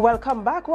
Welcome back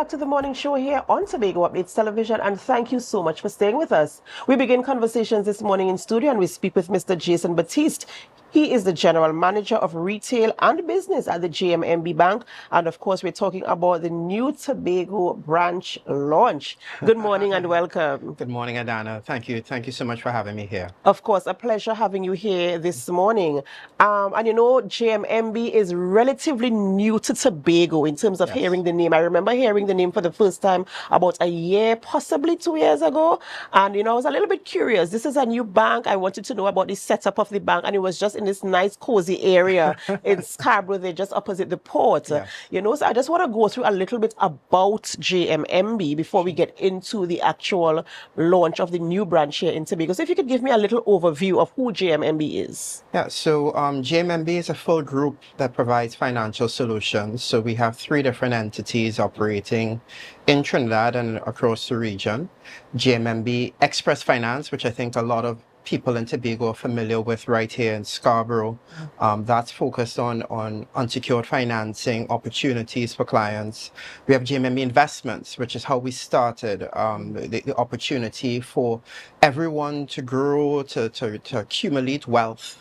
to the morning show here on Tobago Updates Television, and thank you so much for staying with us. We begin conversations this morning in studio and we speak with Mr. Jason Baptiste. He is the General Manager of Retail and Business at the JMMB Bank, and of course we're talking about the new Tobago branch launch. Good morning and welcome. Good morning, Adanna. Thank you so much for having me here. Of course, a pleasure having you here this morning. And you know, JMMB is relatively new to Tobago in terms of Yes. hearing the name. I remember hearing the name for the first time about a year, possibly 2 years ago. And you know, I was a little bit curious. This is a new bank. I wanted to know about the setup of the bank, and it was just in this nice, cozy area in Scarborough, there just opposite the port. Yes. You know, so I just want to go through a little bit about JMMB before we get into the actual launch of the new branch here in Tobago. So if you could give me a little overview of who JMMB is. Yeah, so JMMB is a full group that provides financial solutions. So we have 3 different entities operating in Trinidad and across the region. JMMB Express Finance, which I think a lot of people in Tobago are familiar with right here in Scarborough. That's focused on unsecured financing opportunities for clients. We have JMMB Investments, which is how we started, the opportunity for everyone to grow, to accumulate wealth.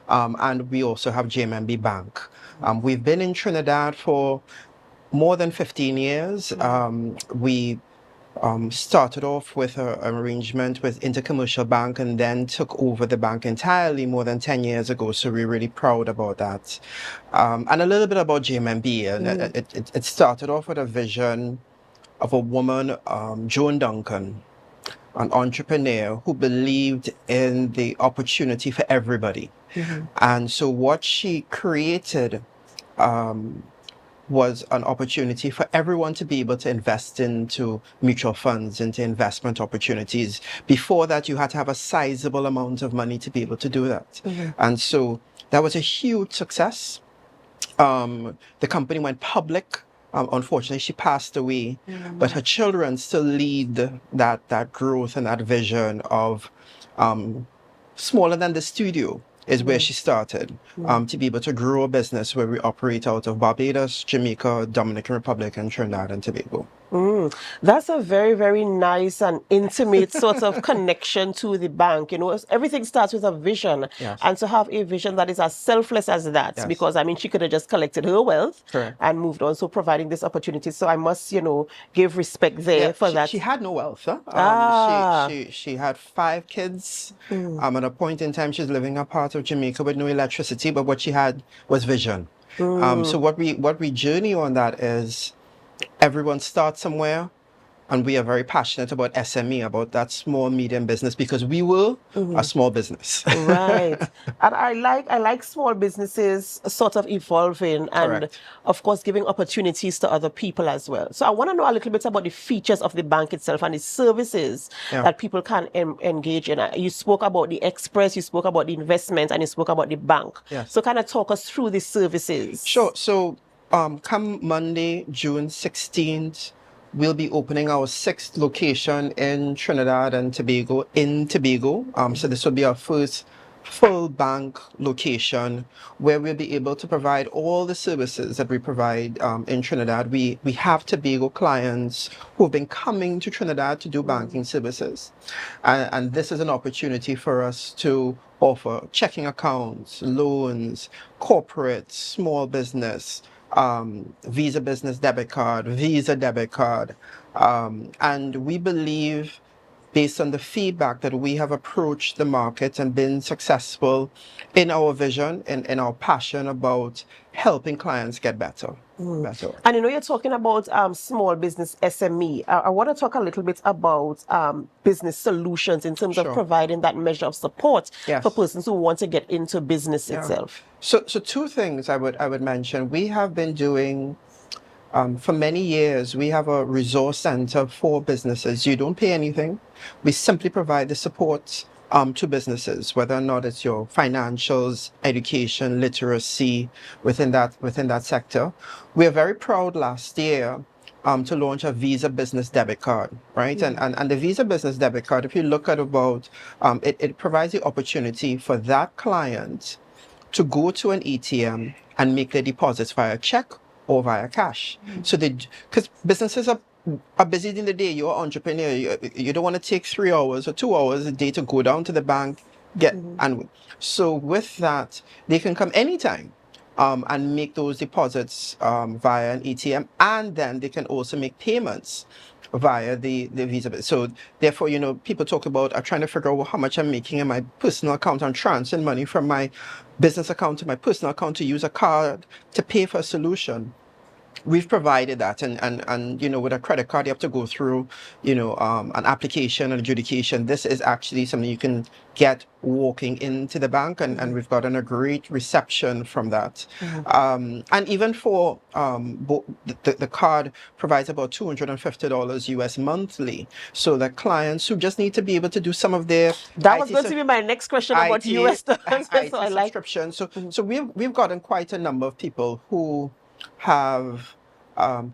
And we also have JMMB Bank. We've been in Trinidad for more than 15 years. We started off with an arrangement with Intercommercial Bank and then took over the bank entirely more than 10 years ago. So we're really proud about that. And a little bit about JMMB. It started off with a vision of a woman, Joan Duncan, an entrepreneur who believed in the opportunity for everybody. And so what she created was an opportunity for everyone to be able to invest into mutual funds, into investment opportunities. Before that, you had to have a sizable amount of money to be able to do that. And so that was a huge success. The company went public. Unfortunately, she passed away, but her children still lead that growth and that vision of smaller than the studio is where she started, to be able to grow a business where we operate out of Barbados, Jamaica, Dominican Republic, and Trinidad and Tobago. That's a very, very nice and intimate sort of connection to the bank. You know, everything starts with a vision. Yes. And to have a vision that is as selfless as that, Yes. because I mean, she could have just collected her wealth Correct. and moved on. So providing this opportunity. So I must, you know, give respect there for that. She had no wealth. Ah. She had 5 kids. At a point in time, she's living in a part of Jamaica with no electricity, but what she had was vision. So what we journey on that is everyone starts somewhere, and we are very passionate about SME, about that small medium business, because we were a small business. Right. And I like small businesses sort of evolving and Correct. of course giving opportunities to other people as well. So I want to know a little bit about the features of the bank itself and the services that people can engage in. You spoke about the express, you spoke about the investment, and you spoke about the bank. Yes. So kind of talk us through the services. Sure. So come Monday, June 16th, we'll be opening our 6th location in Trinidad and Tobago, so this will be our first full bank location where we'll be able to provide all the services that we provide in Trinidad. We have Tobago clients who have been coming to Trinidad to do banking services. And this is an opportunity for us to offer checking accounts, loans, corporate, small business, Visa Business Debit Card, Visa Debit Card. And we believe, based on the feedback, that we have approached the market and been successful in our vision and in our passion about helping clients get better. And you know, you're talking about small business SME. I want to talk a little bit about business solutions in terms of providing that measure of support for persons who want to get into business itself. So 2 things I would mention. We have been doing, for many years, we have a resource center for businesses. You don't pay anything. We simply provide the support to businesses, whether or not it's your financials, education, literacy within that sector. We are very proud last year to launch a Visa Business Debit Card, right? And the Visa Business Debit Card, if you look at about, it provides the opportunity for that client to go to an ATM and make their deposits via check or via cash. So because businesses are busy in the day. You're an entrepreneur. You don't want to take 3 hours or 2 hours a day to go down to the bank, and so with that, they can come anytime. And make those deposits via an ATM, and then they can also make payments via the Visa. So therefore, people talk about trying to figure out how much I'm making in my personal account and transferring money from my business account to my personal account to use a card to pay for a solution. We've provided that, and with a credit card, you have to go through, an application and adjudication. This is actually something you can get walking into the bank, and we've gotten a great reception from that. And even for the card provides about $250 US monthly, so that clients who just need to be able to do some of their That was going to be my next question about US dollars. IT subscription. So we've gotten quite a number of people who have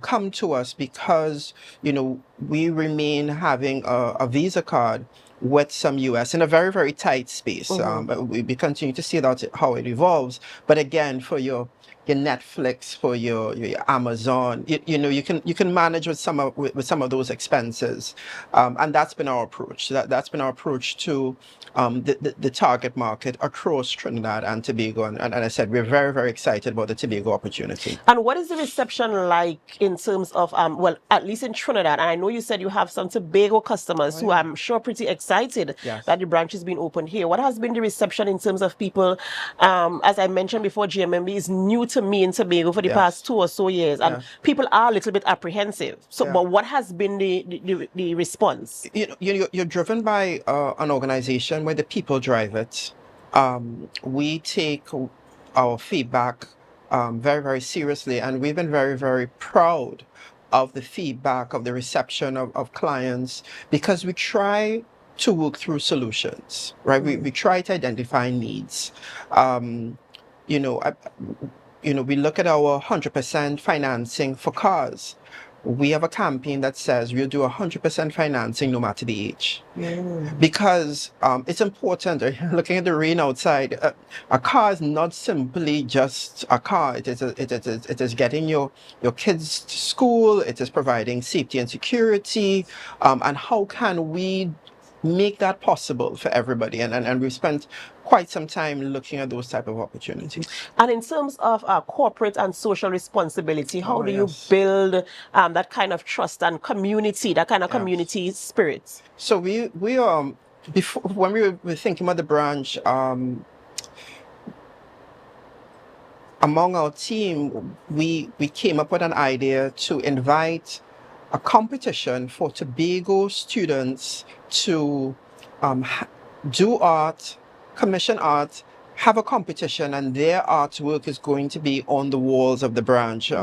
come to us because we remain having a Visa card with some US in a very, very tight space. But we continue to see that how it evolves. But again, for your Netflix, for your Amazon, you can manage with some of those expenses, and that's been our approach. That's been our approach to the target market across Trinidad and Tobago. And I said we're very, very excited about the Tobago opportunity. And what is the reception like in terms of well, at least in Trinidad? And I know you said you have some Tobago customers who I'm sure pretty excited that the branch is being opened here. What has been the reception in terms of people? As I mentioned before, GMMB is new to me in Tobago for the past 2 or so years, and people are a little bit apprehensive. So, but what has been the response? You're driven by an organization where the people drive it. We take our feedback very, very seriously, and we've been very, very proud of the feedback, of the reception of clients, because we try to work through solutions, right? We try to identify needs. We look at our 100% financing for cars. We have a campaign that says we'll do 100% financing no matter the age. Because it's important. Looking at the rain outside, a car is not simply just a car. It is getting your kids to school. It is providing safety and security. And how can we make that possible for everybody? And we've spent quite some time looking at those type of opportunities. And in terms of corporate and social responsibility, how do you build that kind of trust and community, that kind of community spirit? So we before, when we were thinking about the branch, among our team, we came up with an idea to invite a competition for Tobago students to do art, commission art, have a competition, and their artwork is going to be on the walls of the branch.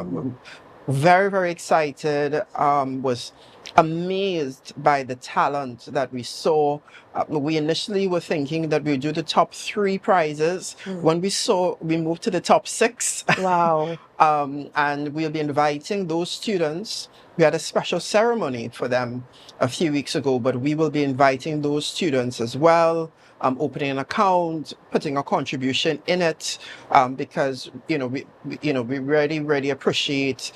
Very, very excited, was amazed by the talent that we saw. We initially were thinking that we would do the top 3 prizes. When we moved to the top 6. Wow. And we'll be inviting those students. We had a special ceremony for them a few weeks ago, but we will be inviting those students as well, opening an account, putting a contribution in it, because we really appreciate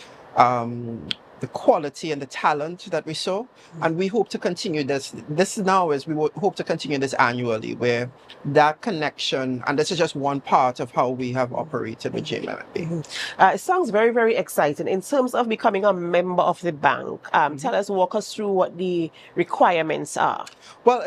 the quality and the talent that we saw, and we hope to continue this. This now is we hope to continue this annually, where that connection, and this is just one part of how we have operated with GMMB. It sounds very, very exciting. In terms of becoming a member of the bank, walk us through what the requirements are. Well,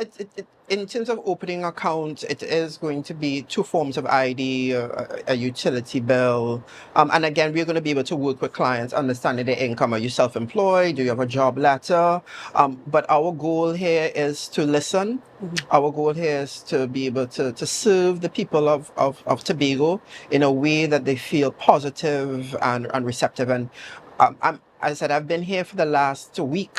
in terms of opening accounts, it is going to be 2 forms of ID, a utility bill. And again, we're going to be able to work with clients, understanding their income. Are you self-employed? Do you have a job letter? But our goal here is to listen. Our goal here is to be able to serve the people of Tobago in a way that they feel positive and receptive. And as I said, I've been here for the last week,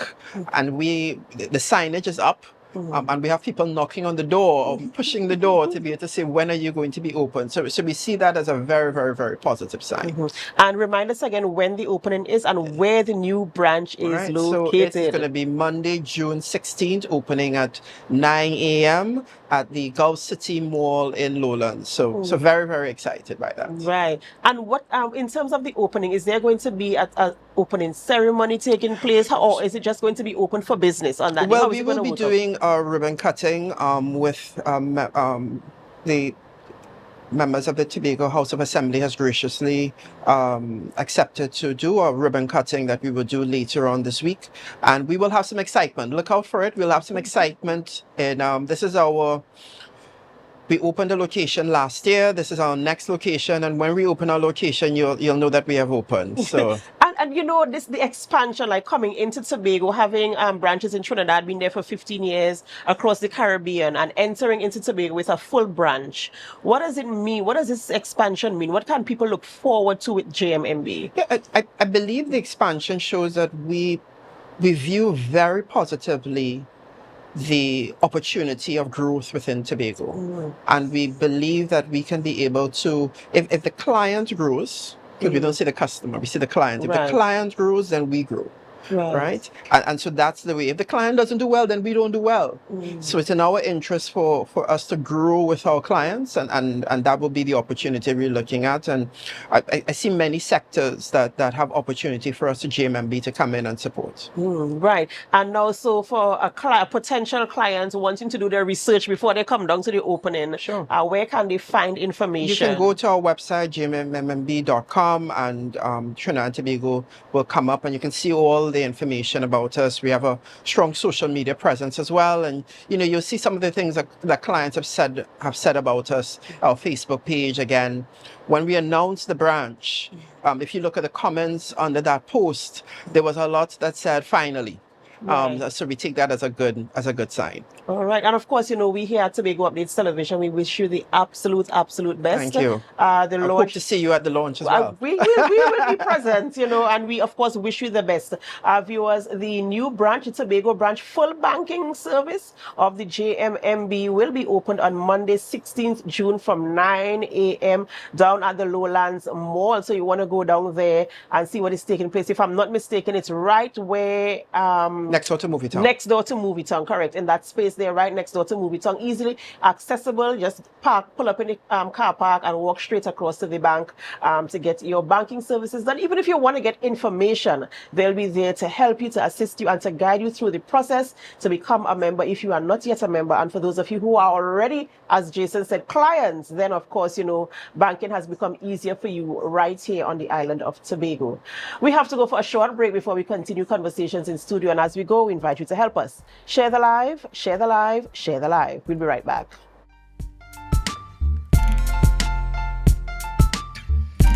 and the signage is up. And we have people knocking on the door or pushing the door to be able to say, when are you going to be open? So we see that as a very, very, very positive sign. And remind us again when the opening is and where the new branch is Right, so it's located. going to be Monday, June 16th, opening at 9 a.m. at the Gulf City Mall in Lowlands. So very, very excited by that. Right. And what, in terms of the opening, is there going to be a opening ceremony taking place, or is it just going to be open for business on that day? Well, we will be doing a ribbon cutting with the members of the Tobago House of Assembly has graciously accepted to do a ribbon cutting that we will do later on this week. And we will have some excitement. Look out for it. We'll have some excitement. And this is we opened a location last year. This is our next location. And when we open our location, you'll know that we have opened. So. And you know, the expansion, like coming into Tobago, having branches in Trinidad, been there for 15 years across the Caribbean, and entering into Tobago with a full branch. What does it mean? What does this expansion mean? What can people look forward to with JMMB? Yeah, I believe the expansion shows that we view very positively the opportunity of growth within Tobago. And we believe that we can be able to, if the client grows, because we don't see the customer, we see the client. If the client grows, then we grow. Right? And so that's the way. If the client doesn't do well, then we don't do well. So it's in our interest for us to grow with our clients, and that will be the opportunity we're looking at. And I see many sectors that have opportunity for us to JMMB to come in and support. Right. And also for potential clients wanting to do their research before they come down to the opening, where can they find information? You can go to our website, jmmb.com, and Trinidad and Tobago will come up, and you can see all the information about us. We have a strong social media presence as well, and you'll see some of the things that clients have said about us. Our Facebook page, again, when we announced the branch, if you look at the comments under that post, there was a lot that said finally. So we take that as a good sign. All right. And of course, we here at Tobago Updates Television, we wish you the absolute best. Thank you. I hope to see you at the launch as well. We will be present, and we of course wish you the best. Viewers, the new branch, Tobago branch, full banking service of the JMMB will be opened on Monday, 16th June from 9 a.m. down at the Lowlands Mall. So you want to go down there and see what is taking place. If I'm not mistaken, it's right where next door to Movie Town. Next door to Movie Town, correct. In that space there, right next door to Movie Town. Easily accessible. Just pull up in the car park and walk straight across to the bank to get your banking services done. Even if you want to get information, they'll be there to help you, to assist you, and to guide you through the process to become a member if you are not yet a member. And for those of you who are already, as Jason said, clients, then of course, banking has become easier for you right here on the island of Tobago. We have to go for a short break before we continue conversations in studio. And as we go, we invite you to help us. Share the live, share the live, share the live. We'll be right back.